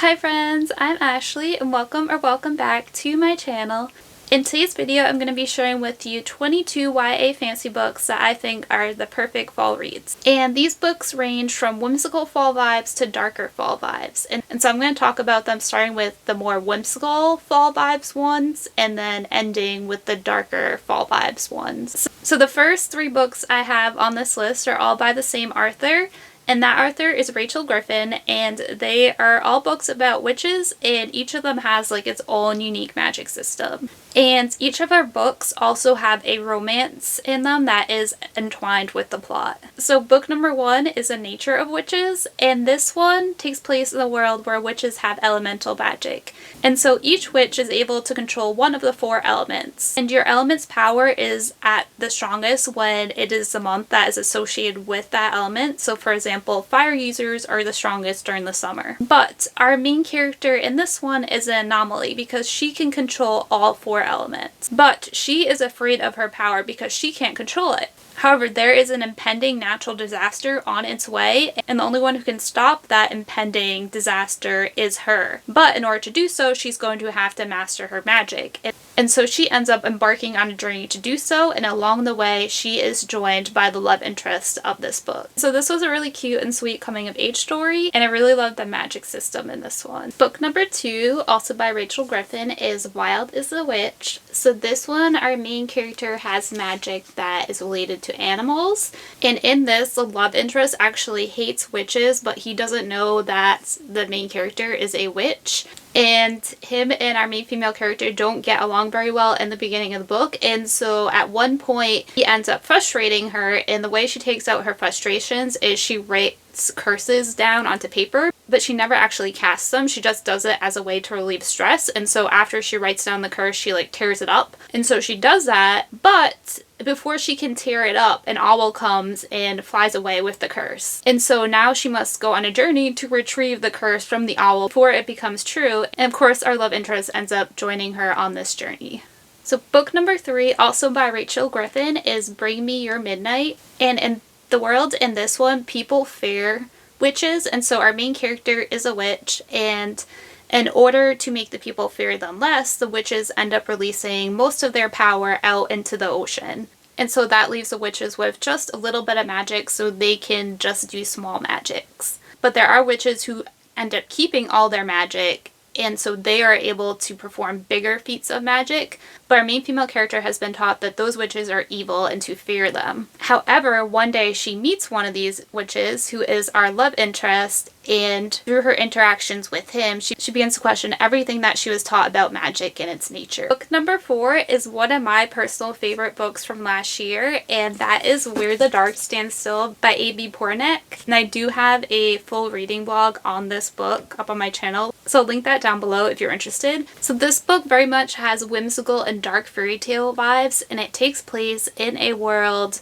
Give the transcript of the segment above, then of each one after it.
Hi friends, I'm Ashley and welcome back to my channel. In today's video, I'm going to be sharing with you 22 YA fantasy books that I think are the perfect fall reads. And these books range from whimsical fall vibes to darker fall vibes. And so I'm going to talk about them starting with the more whimsical fall vibes ones and then ending with the darker fall vibes ones. So the first three books I have on this list are all by the same author. And that author is Rachel Griffin, and they are all books about witches, and each of them has like its own unique magic system. And each of our books also have a romance in them that is entwined with the plot. So book number 1 is The Nature of Witches, and this one takes place in a world where witches have elemental magic. And so each witch is able to control one of the 4 elements. And your element's power is at the strongest when it is the month that is associated with that element. So for example, fire users are the strongest during the summer. But our main character in this one is an anomaly because she can control all 4 elements. But she is afraid of her power because she can't control it. However, there is an impending natural disaster on its way, and the only one who can stop that impending disaster is her. But in order to do so, she's going to have to master her magic. And so she ends up embarking on a journey to do so, and along the way, she is joined by the love interest of this book. So this was a really cute and sweet coming of age story, and I really loved the magic system in this one. Book number 2, also by Rachel Griffin, is Wild is the Witch. So this one, our main character has magic that is related to animals, and in this, the love interest actually hates witches, but he doesn't know that the main character is a witch. And him and our main female character don't get along very well in the beginning of the book, and so at one point he ends up frustrating her, and the way she takes out her frustrations is she writes curses down onto paper, but she never actually casts them. She just does it as a way to relieve stress, and so after she writes down the curse, she like tears it up. And so she does that, but before she can tear it up, an owl comes and flies away with the curse. And so now she must go on a journey to retrieve the curse from the owl before it becomes true. And of course, our love interest ends up joining her on this journey. So book number 3, also by Rachel Griffin, is Bring Me Your Midnight. And in the world in this one, people fear witches, and so our main character is a witch, and in order to make the people fear them less, the witches end up releasing most of their power out into the ocean. And so that leaves the witches with just a little bit of magic so they can just do small magics. But there are witches who end up keeping all their magic, and so they are able to perform bigger feats of magic. But our main female character has been taught that those witches are evil and to fear them. However, one day she meets one of these witches who is our love interest, and through her interactions with him, she begins to question everything that she was taught about magic and its nature. Book number 4 is one of my personal favorite books from last year, and that is Where the Dark Stands Still by A.B. Poranek. And I do have a full reading blog on this book up on my channel, so I'll link that down below if you're interested. So this book very much has whimsical and dark fairy tale vibes, and it takes place in a world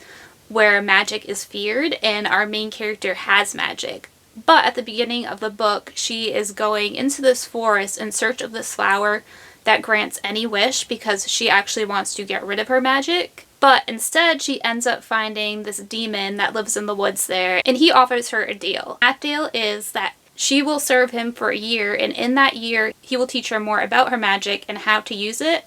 where magic is feared and our main character has magic. But at the beginning of the book, she is going into this forest in search of this flower that grants any wish because she actually wants to get rid of her magic. But instead, she ends up finding this demon that lives in the woods there, and he offers her a deal. That deal is that she will serve him for a year, and in that year, he will teach her more about her magic and how to use it.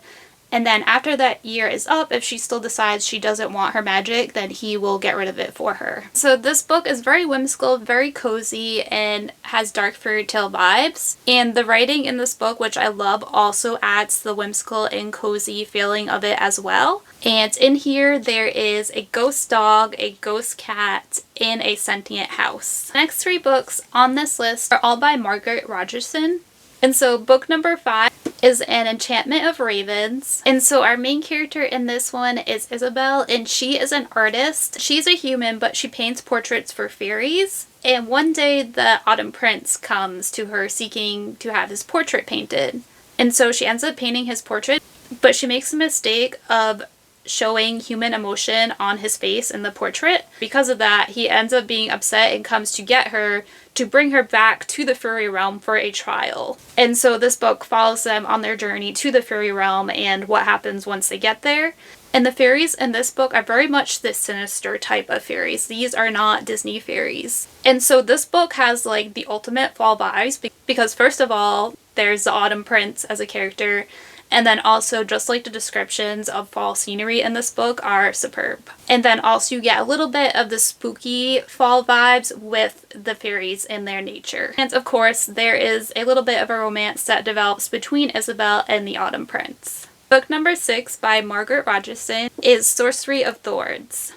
And then after that year is up, if she still decides she doesn't want her magic, then he will get rid of it for her. So this book is very whimsical, very cozy, and has dark fairy tale vibes. And the writing in this book, which I love, also adds the whimsical and cozy feeling of it as well. And in here, there is a ghost dog, a ghost cat, and a sentient house. The next 3 books on this list are all by Margaret Rogerson. And so book number 5 is An Enchantment of Ravens. And so our main character in this one is Isabel, and she is an artist. She's a human, but she paints portraits for fairies. And one day the Autumn Prince comes to her seeking to have his portrait painted. And so she ends up painting his portrait, but she makes the mistake of showing human emotion on his face in the portrait. Because of that, he ends up being upset and comes to get her to bring her back to the fairy realm for a trial. And so this book follows them on their journey to the fairy realm and what happens once they get there. And the fairies in this book are very much the sinister type of fairies. These are not Disney fairies. And so this book has like the ultimate fall vibes because first of all, there's the Autumn Prince as a character. And then also just like the descriptions of fall scenery in this book are superb. And then also you get a little bit of the spooky fall vibes with the fairies in their nature. And of course there is a little bit of a romance that develops between Isabel and the Autumn Prince. Book number 6 by Margaret Rogerson is Sorcery of Thorns.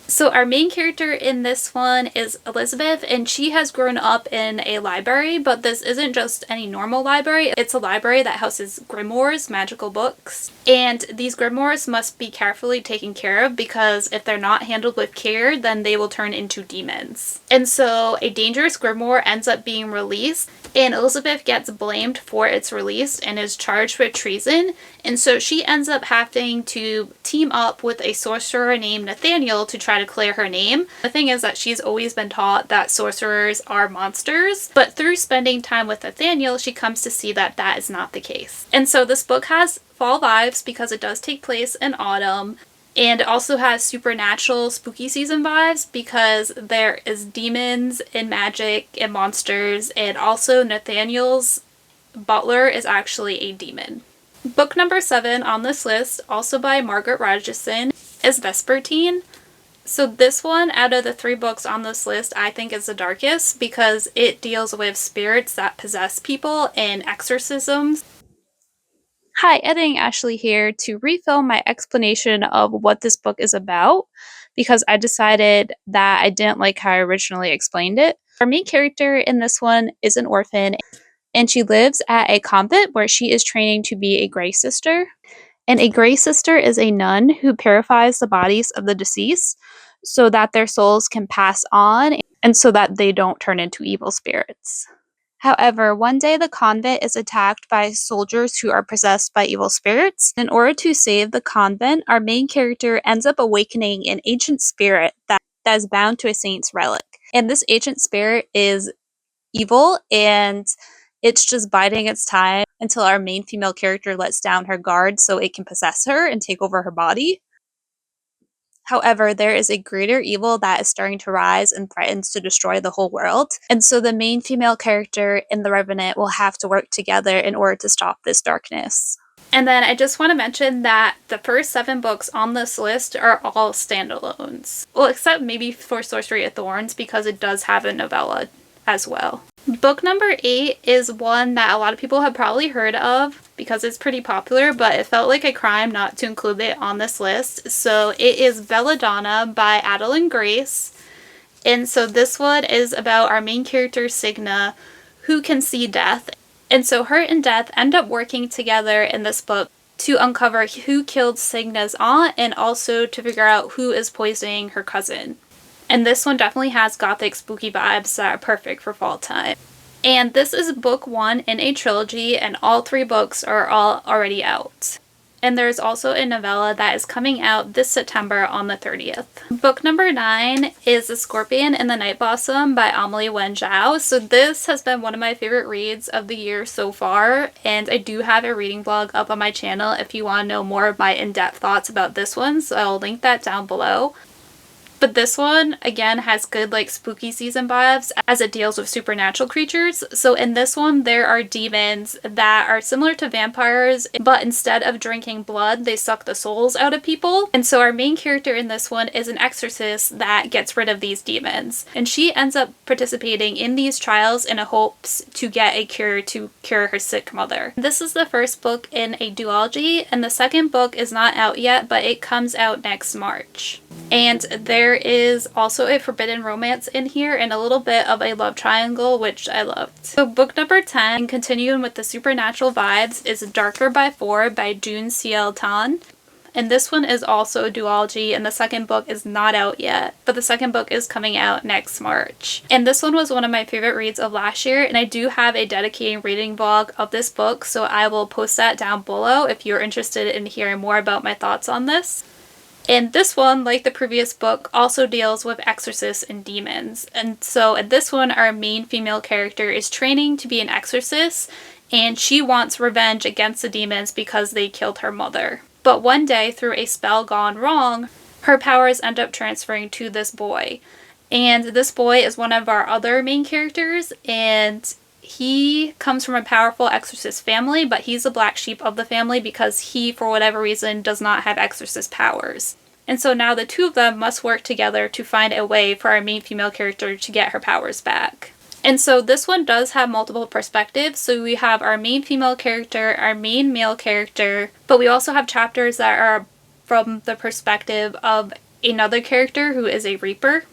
So our main character in this one is Elizabeth, and she has grown up in a library, but this isn't just any normal library. It's a library that houses grimoires, magical books, and these grimoires must be carefully taken care of because if they're not handled with care, then they will turn into demons. And so a dangerous grimoire ends up being released, and Elizabeth gets blamed for its release and is charged with treason, and so she ends up having to team up with a sorcerer named Nathaniel to try to clear her name. The thing is that she's always been taught that sorcerers are monsters, but through spending time with Nathaniel, she comes to see that that is not the case. And so this book has fall vibes because it does take place in autumn, and it also has supernatural spooky season vibes because there is demons and magic and monsters, and also Nathaniel's butler is actually a demon. Book number 7 on this list, also by Margaret Rogerson, is Vespertine. So this one, out of the 3 books on this list, I think is the darkest because it deals with spirits that possess people and exorcisms. Hi, editing Ashley here to refilm my explanation of what this book is about because I decided that I didn't like how I originally explained it. Our main character in this one is an orphan, and she lives at a convent where she is training to be a Grey Sister. And a Grey Sister is a nun who purifies the bodies of the deceased so that their souls can pass on and so that they don't turn into evil spirits. However, one day the convent is attacked by soldiers who are possessed by evil spirits. In order to save the convent, our main character ends up awakening an ancient spirit that is bound to a saint's relic. And this ancient spirit is evil, and it's just biding its time until our main female character lets down her guard so it can possess her and take over her body. However, there is a greater evil that is starting to rise and threatens to destroy the whole world. And so the main female character and the Revenant will have to work together in order to stop this darkness. And then I just want to mention that the first 7 books on this list are all standalones. Well, except maybe for Sorcery of Thorns because it does have a novella as well. Book number 8 is one that a lot of people have probably heard of because it's pretty popular, but it felt like a crime not to include it on this list. So it is Belladonna by Adalyn Grace. And so this one is about our main character Signa, who can see death. And so her and Death end up working together in this book to uncover who killed Signa's aunt and also to figure out who is poisoning her cousin. And this one definitely has gothic spooky vibes that are perfect for fall time. And this is book 1 in a trilogy, and all 3 books are all already out. And there's also a novella that is coming out this September on the 30th. Book number 9 is The Scorpion and the Night Blossom by Amelie Zhao. So this has been one of my favorite reads of the year so far, and I do have a reading blog up on my channel if you want to know more of my in-depth thoughts about this one, so I'll link that down below. But this one, again, has good like spooky season vibes as it deals with supernatural creatures. So in this one, there are demons that are similar to vampires, but instead of drinking blood, they suck the souls out of people. And so our main character in this one is an exorcist that gets rid of these demons. And she ends up participating in these trials in hopes to get a cure to cure her sick mother. This is the first book in a duology, and the second book is not out yet, but it comes out next March. And there is also a forbidden romance in here and a little bit of a love triangle, which I loved. So book number 10, continuing with the supernatural vibes, is Darker by 4 by June C.L. Tan. And this one is also a duology, and the second book is not out yet, but the second book is coming out next March. And this one was one of my favorite reads of last year, and I do have a dedicated reading vlog of this book, so I will post that down below if you're interested in hearing more about my thoughts on this. And this one, like the previous book, also deals with exorcists and demons. And so in this one, our main female character is training to be an exorcist, and she wants revenge against the demons because they killed her mother. But one day, through a spell gone wrong, her powers end up transferring to this boy. And this boy is one of our other main characters, and he comes from a powerful exorcist family, but he's the black sheep of the family because he, for whatever reason, does not have exorcist powers. And so now the two of them must work together to find a way for our main female character to get her powers back. And so this one does have multiple perspectives. So we have our main female character, our main male character, but we also have chapters that are from the perspective of another character who is a Reaper.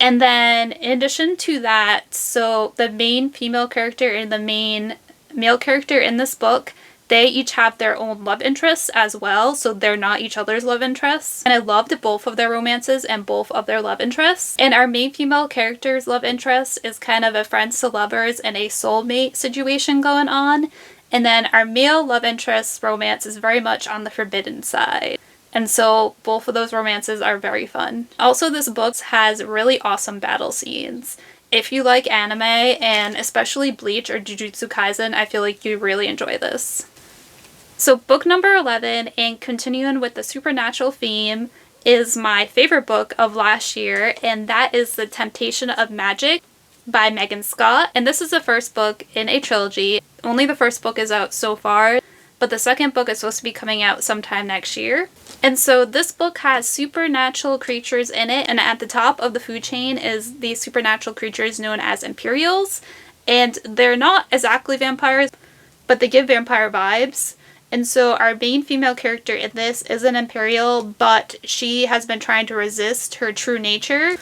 And then in addition to that, so the main female character and the main male character in this book, they each have their own love interests as well, so they're not each other's love interests. And I loved both of their romances and both of their love interests. And our main female character's love interest is kind of a friends to lovers and a soulmate situation going on. And then our male love interest romance is very much on the forbidden side. And so both of those romances are very fun. Also, this book has really awesome battle scenes. If you like anime, and especially Bleach or Jujutsu Kaisen, I feel like you really enjoy this. So book number 11, and continuing with the supernatural theme, is my favorite book of last year, and that is The Temptation of Magic by Megan Scott. And this is the first book in a trilogy. Only the first book is out so far, but the second book is supposed to be coming out sometime next year. And so this book has supernatural creatures in it, and at the top of the food chain is the supernatural creatures known as Imperials. And they're not exactly vampires, but they give vampire vibes. And so our main female character in this is an Imperial, but she has been trying to resist her true nature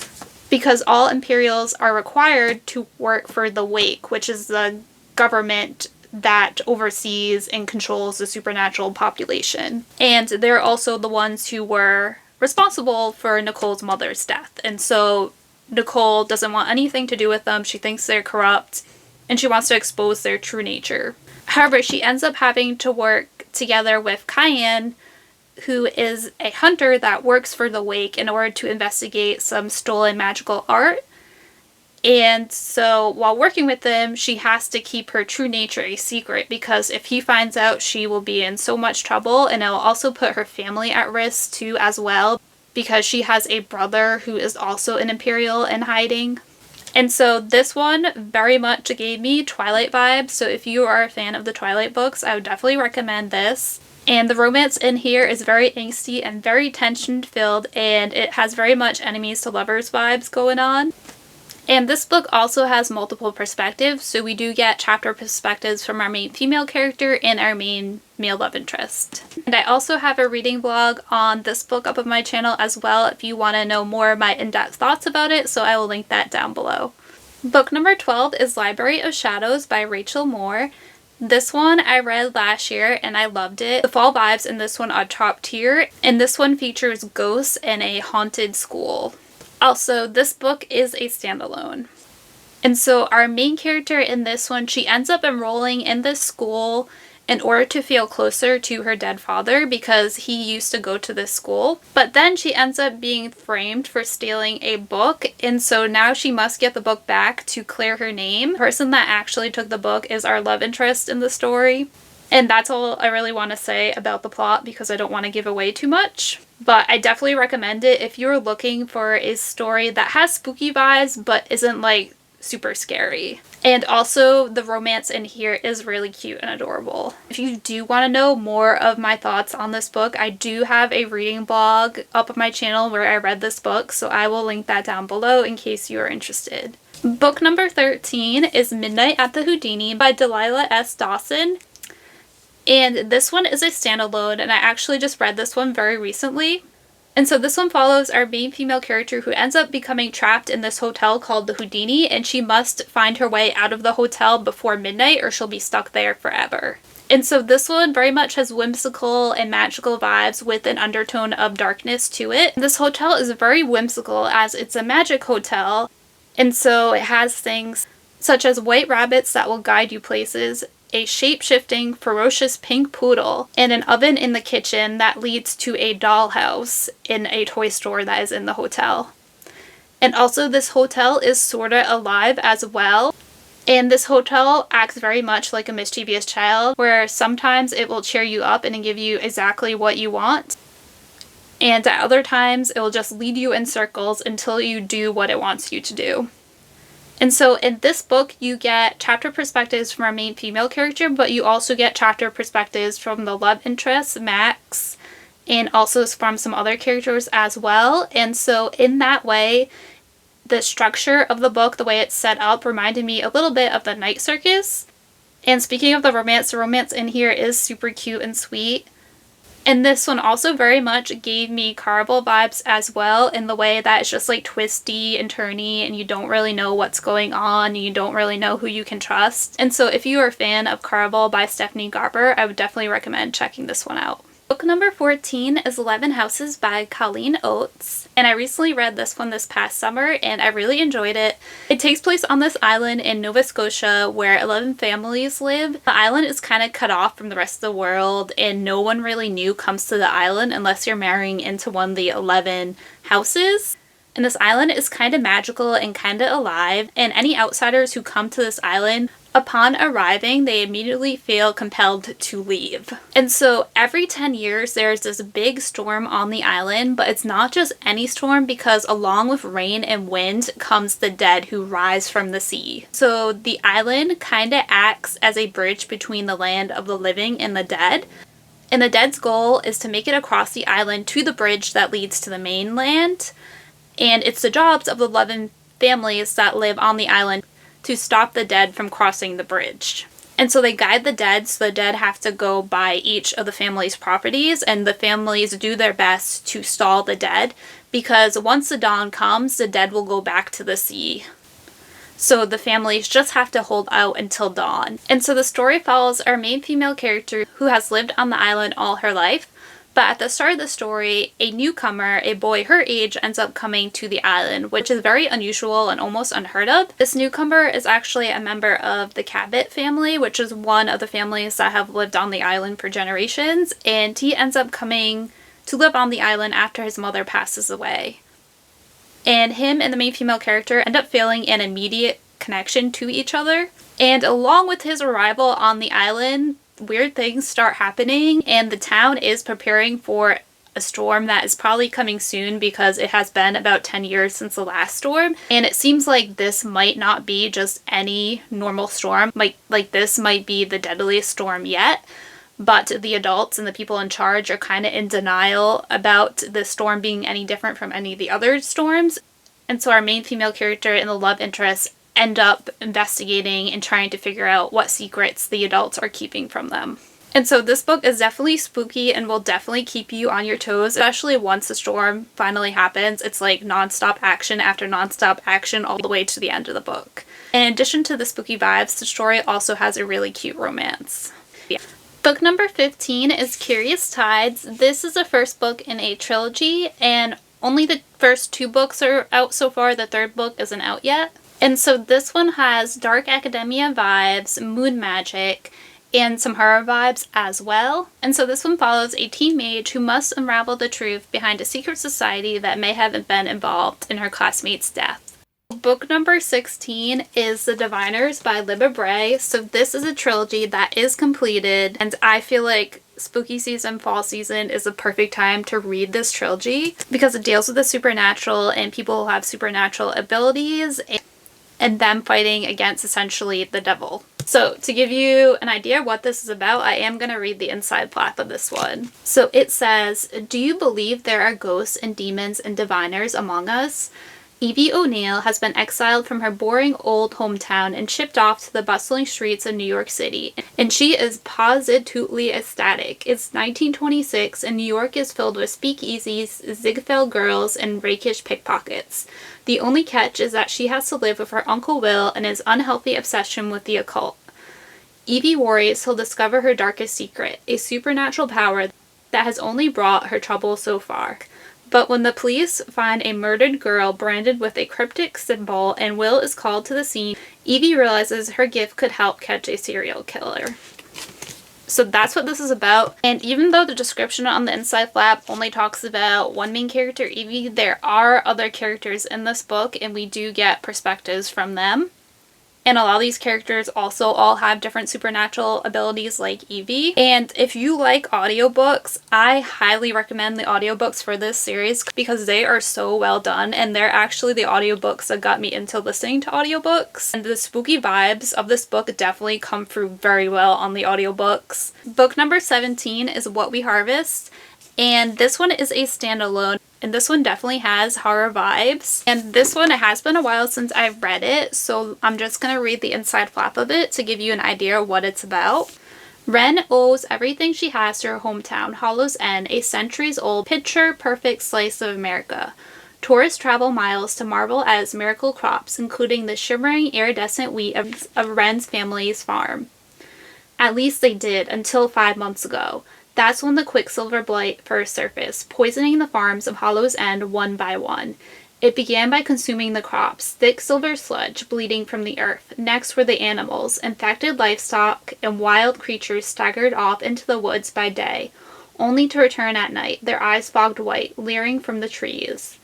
because all Imperials are required to work for the Wake, which is the government that oversees and controls the supernatural population. And they're also the ones who were responsible for Nicole's mother's death. And so Nicole doesn't want anything to do with them. She thinks they're corrupt, and she wants to expose their true nature. However, she ends up having to work together with Cayenne, who is a hunter that works for the Wake in order to investigate some stolen magical art. And so while working with them, she has to keep her true nature a secret because if he finds out, she will be in so much trouble, and it'll also put her family at risk too as well because she has a brother who is also an Imperial in hiding. And so this one very much gave me Twilight vibes, so if you are a fan of the Twilight books, I would definitely recommend this. And the romance in here is very angsty and very tension-filled, and it has very much enemies to lovers vibes going on. And this book also has multiple perspectives, so we do get chapter perspectives from our main female character and our main male love interest. And I also have a reading blog on this book up on my channel as well if you want to know more of my in-depth thoughts about it, so I will link that down below. Book number 12 is Library of Shadows by Rachel Moore. This one I read last year and I loved it. The fall vibes in this one are top tier, and this one features ghosts and a haunted school. Also, this book is a standalone. And so our main character in this one, she ends up enrolling in this school in order to feel closer to her dead father because he used to go to this school. But then she ends up being framed for stealing a book, and so now she must get the book back to clear her name. The person that actually took the book is our love interest in the story. And that's all I really want to say about the plot because I don't want to give away too much. But I definitely recommend it if you're looking for a story that has spooky vibes but isn't like super scary. And also the romance in here is really cute and adorable. If you do want to know more of my thoughts on this book, I do have a reading blog up on my channel where I read this book, so I will link that down below in case you are interested. Book number 13 is Midnight at the Houdini by Delilah S. Dawson. And this one is a standalone, and I actually just read this one very recently. And so this one follows our main female character who ends up becoming trapped in this hotel called the Houdini, and she must find her way out of the hotel before midnight or she'll be stuck there forever. And so this one very much has whimsical and magical vibes with an undertone of darkness to it. This hotel is very whimsical as it's a magic hotel, and so it has things such as white rabbits that will guide you places, a shape-shifting, ferocious pink poodle, and an oven in the kitchen that leads to a dollhouse in a toy store that is in the hotel. And also this hotel is sorta alive as well. And this hotel acts very much like a mischievous child, where sometimes it will cheer you up and give you exactly what you want. And at other times, it will just lead you in circles until you do what it wants you to do. And so in this book, you get chapter perspectives from our main female character, but you also get chapter perspectives from the love interest, Max, and also from some other characters as well. And so in that way, the structure of the book, the way it's set up, reminded me a little bit of the Night Circus. And speaking of the romance in here is super cute and sweet. And this one also very much gave me Caraval vibes as well, in the way that it's just like twisty and turny and you don't really know what's going on and you don't really know who you can trust. And so if you are a fan of Caraval by Stephanie Garber, I would definitely recommend checking this one out. Book number 14 is 11 Houses by Colleen Oates, and I recently read this one this past summer and I really enjoyed it. It takes place on this island in Nova Scotia where 11 families live. The island is kind of cut off from the rest of the world and no one really new comes to the island unless you're marrying into one of the 11 houses. And this island is kind of magical and kind of alive, and any outsiders who come to this island, upon arriving, they immediately feel compelled to leave. And so every 10 years there's this big storm on the island, but it's not just any storm, because along with rain and wind comes the dead who rise from the sea. So the island kind of acts as a bridge between the land of the living and the dead. And the dead's goal is to make it across the island to the bridge that leads to the mainland. And it's the jobs of the 11 families that live on the island to stop the dead from crossing the bridge. And so they guide the dead, so the dead have to go by each of the family's properties, and the families do their best to stall the dead, because once the dawn comes, the dead will go back to the sea. So the families just have to hold out until dawn. And so the story follows our main female character who has lived on the island all her life. But at the start of the story, a newcomer, a boy her age, ends up coming to the island, which is very unusual and almost unheard of. This newcomer is actually a member of the Cabot family, which is one of the families that have lived on the island for generations, and he ends up coming to live on the island after his mother passes away. And him and the main female character end up feeling an immediate connection to each other. And along with his arrival on the island, weird things start happening, and the town is preparing for a storm that is probably coming soon, because it has been about 10 years since the last storm, and it seems like this might not be just any normal storm. Like this might be the deadliest storm yet, but the adults and the people in charge are kind of in denial about the storm being any different from any of the other storms. And so our main female character and the love interest end up investigating and trying to figure out what secrets the adults are keeping from them. And so this book is definitely spooky and will definitely keep you on your toes, especially once the storm finally happens. It's like nonstop action after nonstop action all the way to the end of the book. In addition to the spooky vibes, the story also has a really cute romance. Yeah. Book number 15 is Curious Tides. This is the first book in a trilogy, and only the first 2 books are out so far. The third book isn't out yet. And so this one has dark academia vibes, moon magic, and some horror vibes as well. And so this one follows a teen mage who must unravel the truth behind a secret society that may have been involved in her classmate's death. Book number 16 is The Diviners by Libba Bray. So this is a trilogy that is completed, and I feel like spooky season, fall season is the perfect time to read this trilogy, because it deals with the supernatural and people who have supernatural abilities and them fighting against essentially the devil. So to give you an idea of what this is about, I am going to read the inside plot of this one. So it says, "Do you believe there are ghosts and demons and diviners among us? Evie O'Neill has been exiled from her boring old hometown and shipped off to the bustling streets of New York City, and she is positively ecstatic. It's 1926, and New York is filled with speakeasies, Ziegfeld girls, and rakish pickpockets. The only catch is that she has to live with her Uncle Will and his unhealthy obsession with the occult. Evie worries he'll discover her darkest secret, a supernatural power that has only brought her trouble so far. But when the police find a murdered girl branded with a cryptic symbol and Will is called to the scene, Evie realizes her gift could help catch a serial killer. So that's what this is about. And even though the description on the inside flap only talks about one main character, Evie, there are other characters in this book and we do get perspectives from them. And a lot of these characters also all have different supernatural abilities like Evie. And if you like audiobooks, I highly recommend the audiobooks for this series because they are so well done, and they're actually the audiobooks that got me into listening to audiobooks. And the spooky vibes of this book definitely come through very well on the audiobooks. Book number 17 is What We Harvest. And this one is a standalone, and this one definitely has horror vibes. And this one, it has been a while since I've read it, so I'm just going to read the inside flap of it to give you an idea of what it's about. Wren owes everything she has to her hometown, Hollow's End, a centuries-old, picture-perfect slice of America. Tourists travel miles to marvel at its miracle crops, including the shimmering, iridescent wheat of Wren's family's farm. At least they did, until 5 months ago. That's when the quicksilver blight first surfaced, poisoning the farms of Hollow's End one by one. It began by consuming the crops, thick silver sludge bleeding from the earth. Next were the animals, infected livestock, and wild creatures staggered off into the woods by day, only to return at night, their eyes fogged white, leering from the trees.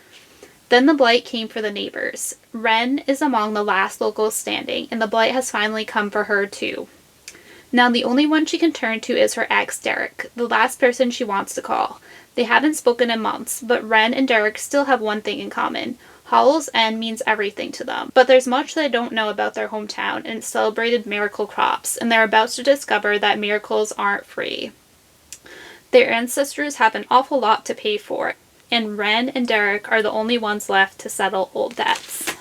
Then the blight came for the neighbors. Wren is among the last locals standing, and the blight has finally come for her too. Now the only one she can turn to is her ex, Derek, the last person she wants to call. They haven't spoken in months, but Wren and Derek still have one thing in common. Hollow's End means everything to them. But there's much they don't know about their hometown and its celebrated miracle crops, and they're about to discover that miracles aren't free. Their ancestors have an awful lot to pay for, and Wren and Derek are the only ones left to settle old debts.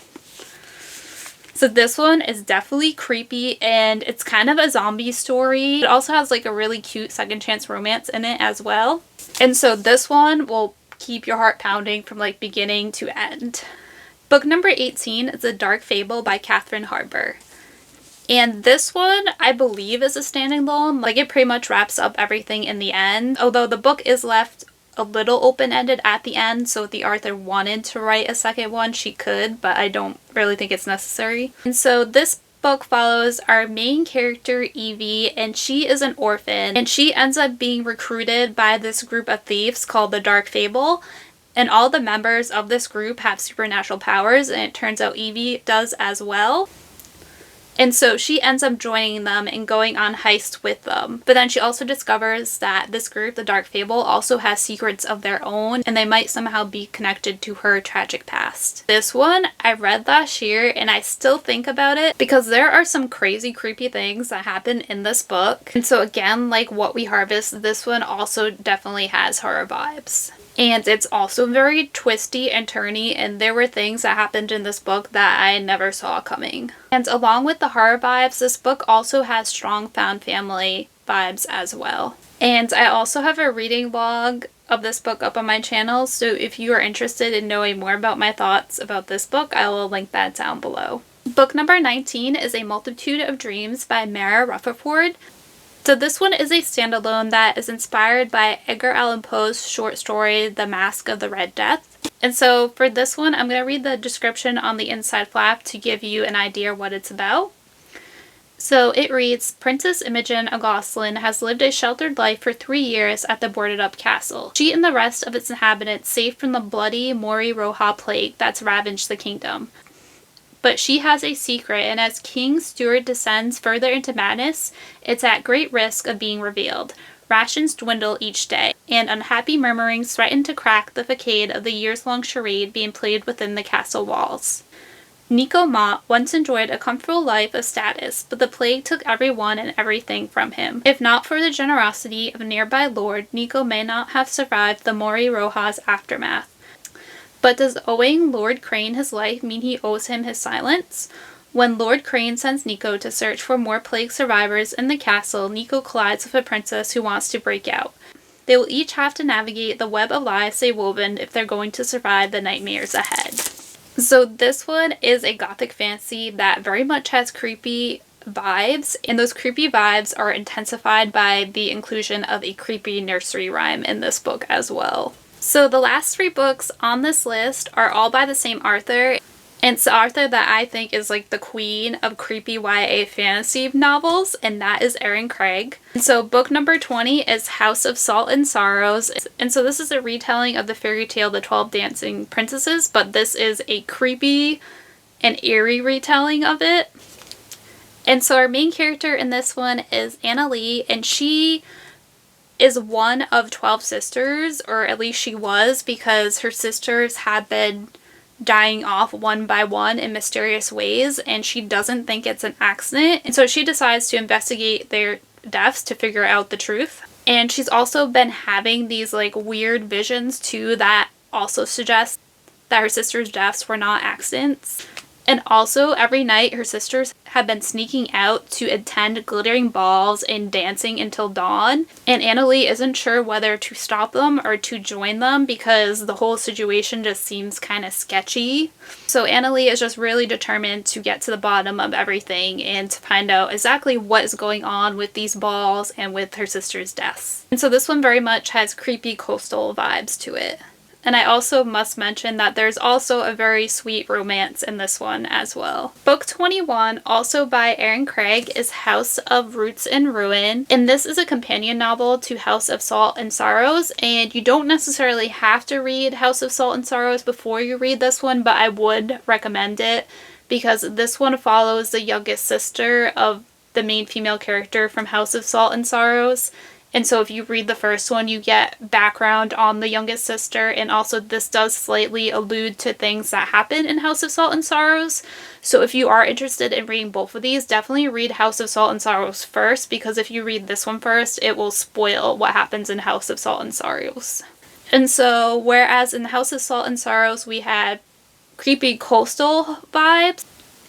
So this one is definitely creepy, and it's kind of a zombie story. It also has like a really cute second chance romance in it as well. And so this one will keep your heart pounding from like beginning to end. Book number 18 is A Dark Fable by Katherine Harbour. And this one, I believe, is a standalone. Like, it pretty much wraps up everything in the end. Although the book is left a little open-ended at the end, so if the author wanted to write a second one, she could, but I don't really think it's necessary. And so this book follows our main character, Evie, and she is an orphan, and she ends up being recruited by this group of thieves called the Dark Fable, and all the members of this group have supernatural powers, and it turns out Evie does as well. And so she ends up joining them and going on heists with them. But then she also discovers that this group, the Dark Fable, also has secrets of their own, and they might somehow be connected to her tragic past. This one I read last year, and I still think about it because there are some crazy creepy things that happen in this book. And so again, like What We Harvest, this one also definitely has horror vibes. And it's also very twisty and turny, and there were things that happened in this book that I never saw coming. And along with the horror vibes, this book also has strong found family vibes as well. And I also have a reading vlog of this book up on my channel, so if you are interested in knowing more about my thoughts about this book, I will link that down below. Book number 19 is A Multitude of Dreams by Rutherford. So this one is a standalone that is inspired by Edgar Allan Poe's short story, The Masque of the Red Death. And so for this one, I'm going to read the description on the inside flap to give you an idea what it's about. So it reads, Princess Imogen of Gosselin has lived a sheltered life for 3 years at the boarded-up castle. She and the rest of its inhabitants safe from the bloody Mori Roja plague that's ravaged the kingdom. But she has a secret, and as King Stuart descends further into madness, it's at great risk of being revealed. Rations dwindle each day, and unhappy murmurings threaten to crack the facade of the years-long charade being played within the castle walls. Nico Mott once enjoyed a comfortable life of status, but the plague took everyone and everything from him. If not for the generosity of a nearby lord, Nico may not have survived the Mori Roja's aftermath. But does owing Lord Crane his life mean he owes him his silence? When Lord Crane sends Nico to search for more plague survivors in the castle, Nico collides with a princess who wants to break out. They will each have to navigate the web of lies they've woven if they're going to survive the nightmares ahead. So this one is a gothic fantasy that very much has creepy vibes, and those creepy vibes are intensified by the inclusion of a creepy nursery rhyme in this book as well. So the last 3 books on this list are all by the same author. And it's the author that I think is like the queen of creepy YA fantasy novels, and that is Erin Craig. And so book number 20 is House of Salt and Sorrows. And so this is a retelling of the fairy tale The 12 Dancing Princesses, but this is a creepy and eerie retelling of it. And so our main character in this one is Amelie, and she is one of 12 sisters, or at least she was, because her sisters had been dying off one by one in mysterious ways, and she doesn't think it's an accident, and so she decides to investigate their deaths to figure out the truth. And she's also been having these like weird visions too that also suggest that her sister's deaths were not accidents. And also, every night her sisters have been sneaking out to attend glittering balls and dancing until dawn. And Amelie isn't sure whether to stop them or to join them because the whole situation just seems kind of sketchy. So Amelie is just really determined to get to the bottom of everything and to find out exactly what is going on with these balls and with her sister's deaths. And so this one very much has creepy coastal vibes to it. And I also must mention that there's also a very sweet romance in this one as well. Book 21, also by Erin Craig, is House of Roots and Ruin. And this is a companion novel to House of Salt and Sorrows. And you don't necessarily have to read House of Salt and Sorrows before you read this one, but I would recommend it because this one follows the youngest sister of the main female character from House of Salt and Sorrows. And so if you read the first one, you get background on the youngest sister, and also this does slightly allude to things that happen in House of Salt and Sorrows. So if you are interested in reading both of these, definitely read House of Salt and Sorrows first, because if you read this one first, it will spoil what happens in House of Salt and Sorrows. And so, whereas in House of Salt and Sorrows we had creepy coastal vibes,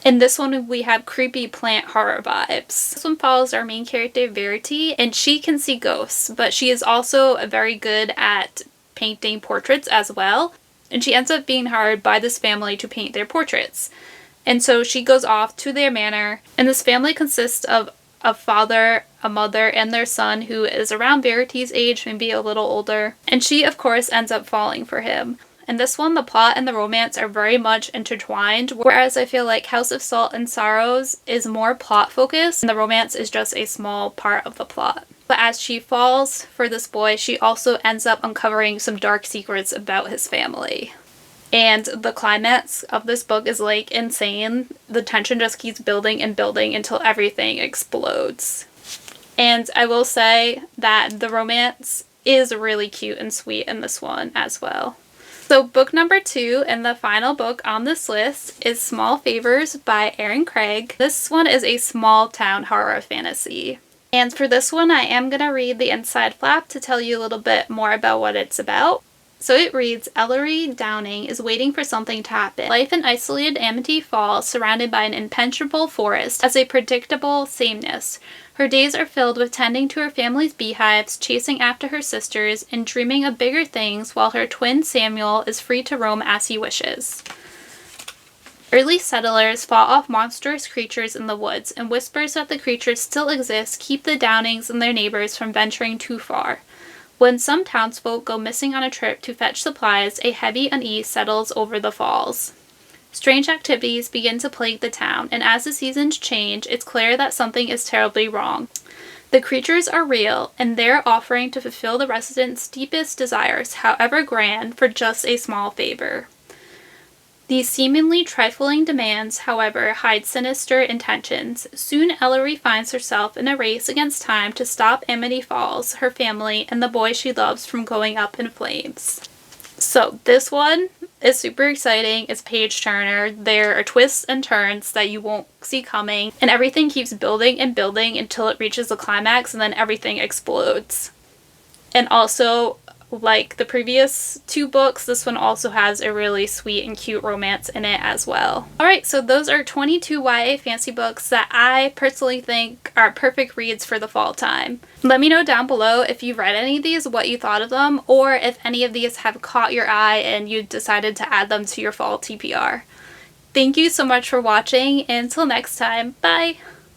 in this one, we have creepy plant horror vibes. This one follows our main character, Verity, and she can see ghosts, but she is also very good at painting portraits as well. And she ends up being hired by this family to paint their portraits. And so she goes off to their manor, and this family consists of a father, a mother, and their son who is around Verity's age, maybe a little older. And she, of course, ends up falling for him. In this one, the plot and the romance are very much intertwined, whereas I feel like House of Salt and Sorrows is more plot focused and the romance is just a small part of the plot. But as she falls for this boy, she also ends up uncovering some dark secrets about his family. And the climax of this book is like insane. The tension just keeps building and building until everything explodes. And I will say that the romance is really cute and sweet in this one as well. So book number 2 and the final book on this list is Small Favors by Erin Craig. This one is a small town horror fantasy. And for this one, I am going to read the inside flap to tell you a little bit more about what it's about. So it reads, Ellery Downing is waiting for something to happen. Life in isolated Amity Falls, surrounded by an impenetrable forest, has a predictable sameness. Her days are filled with tending to her family's beehives, chasing after her sisters, and dreaming of bigger things while her twin Samuel is free to roam as he wishes. Early settlers fought off monstrous creatures in the woods, and whispers that the creatures still exist keep the Downings and their neighbors from venturing too far. When some townsfolk go missing on a trip to fetch supplies, a heavy unease settles over the falls. Strange activities begin to plague the town, and as the seasons change, it's clear that something is terribly wrong. The creatures are real, and they're offering to fulfill the residents' deepest desires, however grand, for just a small favor. These seemingly trifling demands, however, hide sinister intentions. Soon Ellery finds herself in a race against time to stop Amity Falls, her family, and the boy she loves from going up in flames. So this one is super exciting. It's page turner. There are twists and turns that you won't see coming, and everything keeps building and building until it reaches the climax, and then everything explodes. And also, like the previous 2 books, this one also has a really sweet and cute romance in it as well. Alright, so those are 22 YA fantasy books that I personally think are perfect reads for the fall time. Let me know down below if you've read any of these, what you thought of them, or if any of these have caught your eye and you decided to add them to your fall TBR. Thank you so much for watching, and until next time, bye!